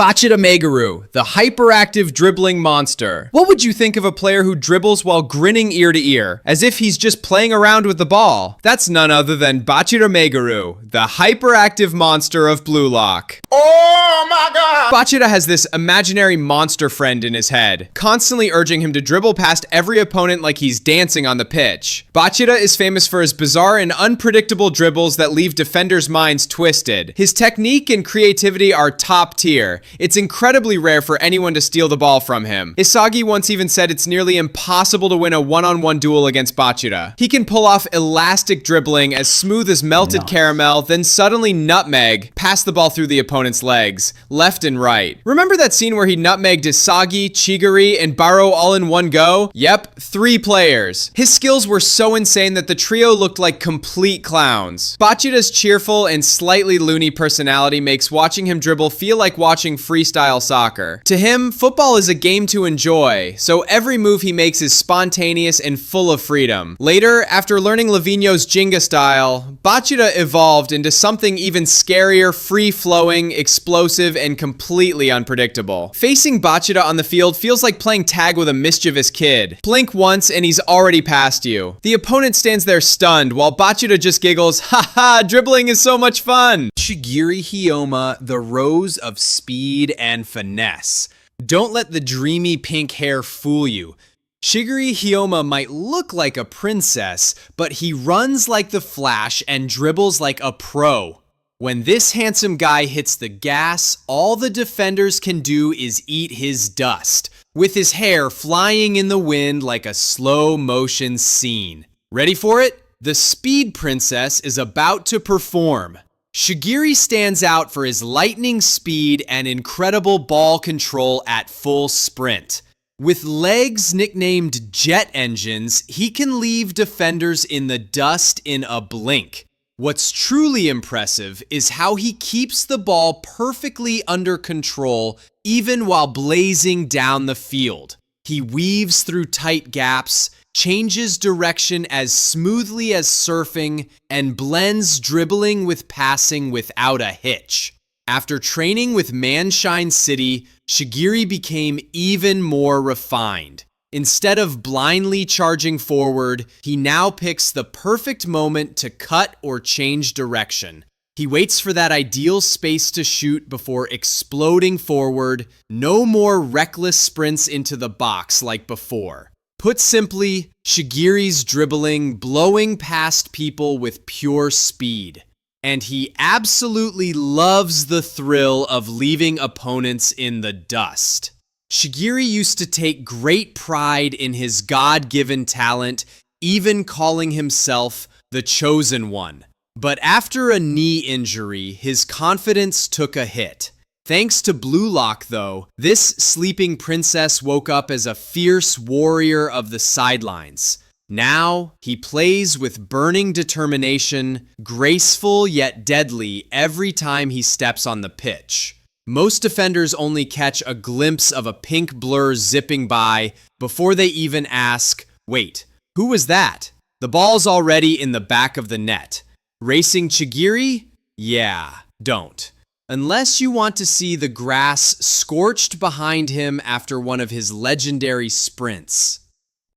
Bachira Meguru, the hyperactive dribbling monster. What would you think of a player who dribbles while grinning ear to ear, as if he's just playing around with the ball? That's none other than Bachira Meguru, the hyperactive monster of Blue Lock. Oh my god! Bachira has this imaginary monster friend in his head, constantly urging him to dribble past every opponent like he's dancing on the pitch. Bachira is famous for his bizarre and unpredictable dribbles that leave defenders' minds twisted. His technique and creativity are top tier. It's incredibly rare for anyone to steal the ball from him. Isagi once even said it's nearly impossible to win a one-on-one duel against Bachira. He can pull off elastic dribbling as smooth as melted caramel, then suddenly nutmeg, pass the ball through the opponent's legs, left and right. Remember that scene where he nutmegged Isagi, Chigiri, and Barou all in one go? Yep, 3 players. His skills were so insane that the trio looked like complete clowns. Bachira's cheerful and slightly loony personality makes watching him dribble feel like watching freestyle soccer. To him, football is a game to enjoy, so every move he makes is spontaneous and full of freedom. Later, after learning Lavinho's Ginga style, Bachira evolved into something even scarier, free-flowing, explosive, and completely unpredictable. Facing Bachira on the field feels like playing tag with a mischievous kid. Blink once and he's already past you. The opponent stands there stunned while Bachira just giggles, "Haha, dribbling is so much fun!" Chigiri Hyoma, the rose of speed and finesse. Don't let the dreamy pink hair fool you. Chigiri Hyoma might look like a princess, but he runs like the Flash and dribbles like a pro. When this handsome guy hits the gas, all the defenders can do is eat his dust, with his hair flying in the wind like a slow motion scene. Ready for it? The Speed Princess is about to perform. Chigiri stands out for his lightning speed and incredible ball control at full sprint. With legs nicknamed jet engines, he can leave defenders in the dust in a blink. What's truly impressive is how he keeps the ball perfectly under control even while blazing down the field. He weaves through tight gaps, changes direction as smoothly as surfing, and blends dribbling with passing without a hitch. After training with Manshine City, Chigiri became even more refined. Instead of blindly charging forward, he now picks the perfect moment to cut or change direction. He waits for that ideal space to shoot before exploding forward. No more reckless sprints into the box like before. Put simply, Chigiri's dribbling, blowing past people with pure speed. And he absolutely loves the thrill of leaving opponents in the dust. Chigiri used to take great pride in his God-given talent, even calling himself the Chosen One. But after a knee injury, his confidence took a hit. Thanks to Blue Lock, though, this sleeping princess woke up as a fierce warrior of the sidelines. Now, he plays with burning determination, graceful yet deadly every time he steps on the pitch. Most defenders only catch a glimpse of a pink blur zipping by before they even ask, "Wait, who was that?" The ball's already in the back of the net. Racing Chigiri? Yeah, don't. Unless you want to see the grass scorched behind him after one of his legendary sprints.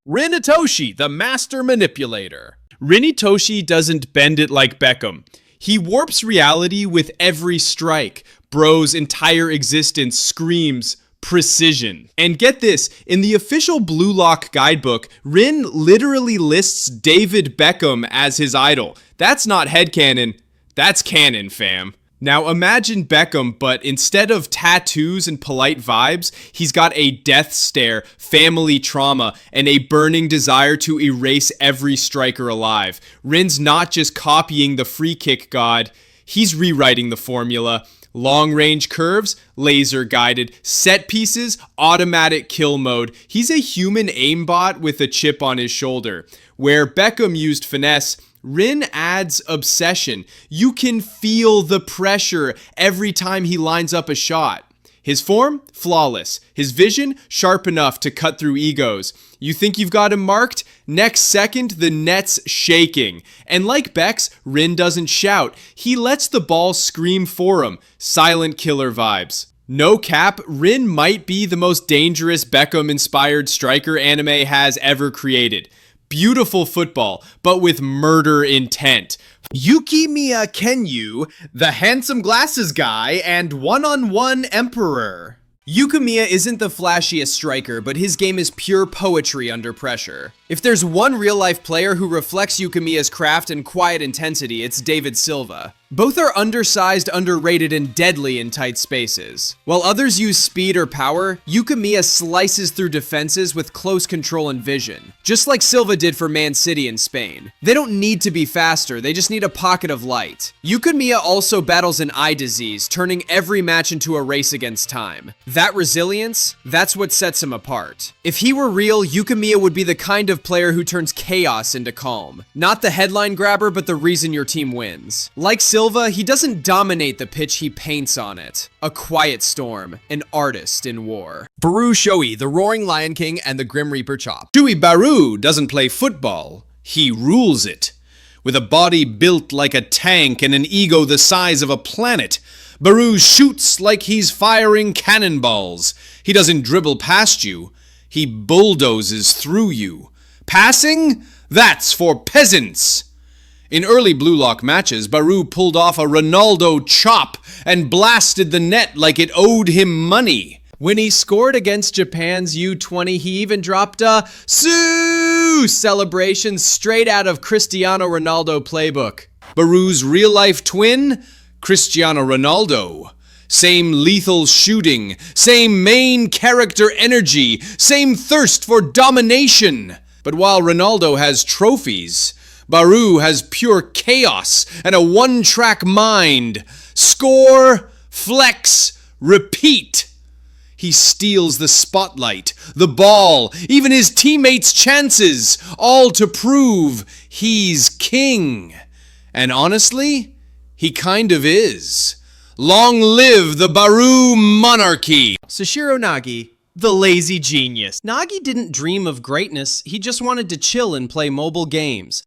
Rinatoshi, the master manipulator. Rinatoshi doesn't bend it like Beckham. He warps reality with every strike. Bro's entire existence screams precision. And get this, in the official Blue Lock guidebook, Rin literally lists David Beckham as his idol. That's not headcanon, that's canon, fam. Now imagine Beckham, but instead of tattoos and polite vibes, he's got a death stare, family trauma, and a burning desire to erase every striker alive. Rin's not just copying the free kick god, he's rewriting the formula. Long-range curves, laser-guided, set pieces, automatic kill mode. He's a human aimbot with a chip on his shoulder. Where Beckham used finesse, Rin adds obsession. You can feel the pressure every time he lines up a shot. His form? Flawless. His vision? Sharp enough to cut through egos. You think you've got him marked? Next second, the net's shaking. And like Bex, Rin doesn't shout. He lets the ball scream for him. Silent killer vibes. No cap, Rin might be the most dangerous Beckham-inspired striker anime has ever created. Beautiful football, but with murder intent. Yukimiya Kenyu, the handsome glasses guy, and one-on-one emperor. Yukimiya isn't the flashiest striker, but his game is pure poetry under pressure. If there's one real-life player who reflects Yukimiya's craft and quiet intensity, it's David Silva. Both are undersized, underrated, and deadly in tight spaces. While others use speed or power, Yukimiya slices through defenses with close control and vision, just like Silva did for Man City in Spain. They don't need to be faster, they just need a pocket of light. Yukimiya also battles an eye disease, turning every match into a race against time. That resilience, that's what sets him apart. If he were real, Yukimiya would be the kind of player who turns chaos into calm. Not the headline grabber, but the reason your team wins. Like Silva, he doesn't dominate the pitch, he paints on it. A quiet storm, an artist in war. Barou Shoei, the Roaring Lion King, and the Grim Reaper Chop. Barou doesn't play football, he rules it. With a body built like a tank and an ego the size of a planet, Barou shoots like he's firing cannonballs. He doesn't dribble past you, he bulldozes through you. Passing? That's for peasants! In early Blue Lock matches, Barou pulled off a Ronaldo chop and blasted the net like it owed him money. When he scored against Japan's U20, he even dropped a Sue celebration straight out of Cristiano Ronaldo playbook. Barou's real-life twin? Cristiano Ronaldo. Same lethal shooting, same main character energy, same thirst for domination. But while Ronaldo has trophies, Barou has pure chaos and a one-track mind. Score, flex, repeat. He steals the spotlight, the ball, even his teammates' chances, all to prove he's king. And honestly, he kind of is. Long live the Barou monarchy! Sashiro Nagi, the lazy genius. Nagi didn't dream of greatness, he just wanted to chill and play mobile games.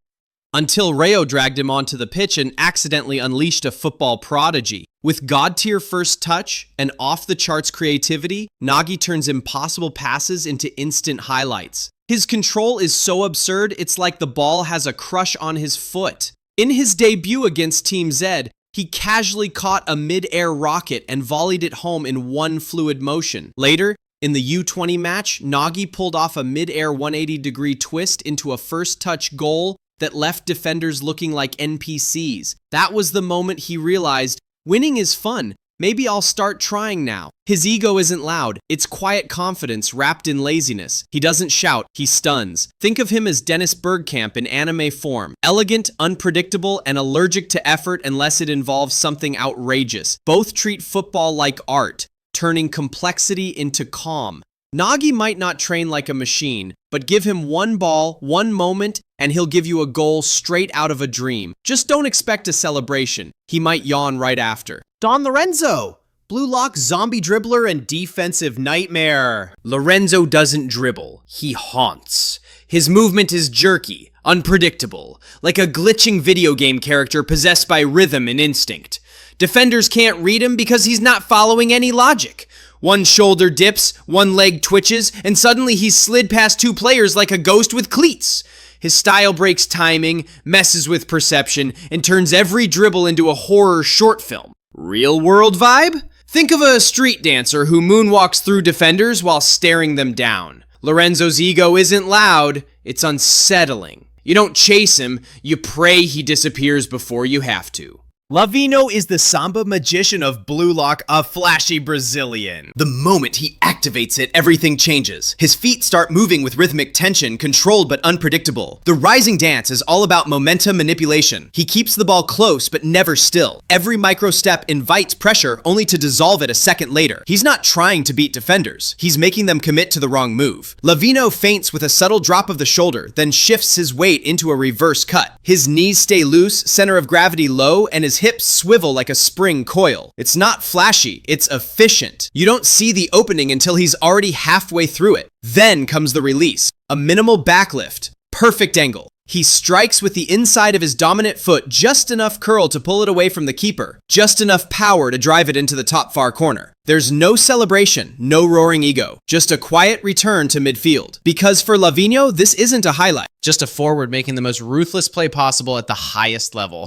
Until Reo dragged him onto the pitch and accidentally unleashed a football prodigy. With god-tier first touch and off-the-charts creativity, Nagi turns impossible passes into instant highlights. His control is so absurd, it's like the ball has a crush on his foot. In his debut against Team Z, he casually caught a mid-air rocket and volleyed it home in one fluid motion. Later, in the U20 match, Nagi pulled off a mid-air 180-degree twist into a first-touch goal that left defenders looking like NPCs. That was the moment he realized, winning is fun. Maybe I'll start trying now. His ego isn't loud. It's quiet confidence wrapped in laziness. He doesn't shout, he stuns. Think of him as Dennis Bergkamp in anime form. Elegant, unpredictable, and allergic to effort unless it involves something outrageous. Both treat football like art, turning complexity into calm. Nagi might not train like a machine, but give him one ball, one moment, and he'll give you a goal straight out of a dream. Just don't expect a celebration. He might yawn right after. Don Lorenzo, Blue Lock zombie dribbler and defensive nightmare. Lorenzo doesn't dribble, he haunts. His movement is jerky, unpredictable, like a glitching video game character possessed by rhythm and instinct. Defenders can't read him because he's not following any logic. One shoulder dips, one leg twitches, and suddenly he's slid past two players like a ghost with cleats. His style breaks timing, messes with perception, and turns every dribble into a horror short film. Real world vibe? Think of a street dancer who moonwalks through defenders while staring them down. Lorenzo's ego isn't loud, it's unsettling. You don't chase him, you pray he disappears before you have to. Lavinho is the samba magician of Blue Lock, a flashy Brazilian. The moment he activates it, everything changes. His feet start moving with rhythmic tension, controlled but unpredictable. The rising dance is all about momentum manipulation. He keeps the ball close but never still. Every micro step invites pressure only to dissolve it a second later. He's not trying to beat defenders. He's making them commit to the wrong move. Lavinho feints with a subtle drop of the shoulder, then shifts his weight into a reverse cut. His knees stay loose, center of gravity low, and his hips swivel like a spring coil. It's not flashy, it's efficient. You don't see the opening until he's already halfway through it. Then comes the release. A minimal backlift. Perfect angle. He strikes with the inside of his dominant foot, just enough curl to pull it away from the keeper, just enough power to drive it into the top far corner. There's no celebration, no roaring ego, just a quiet return to midfield. Because for Lavinho, this isn't a highlight. Just a forward making the most ruthless play possible at the highest level.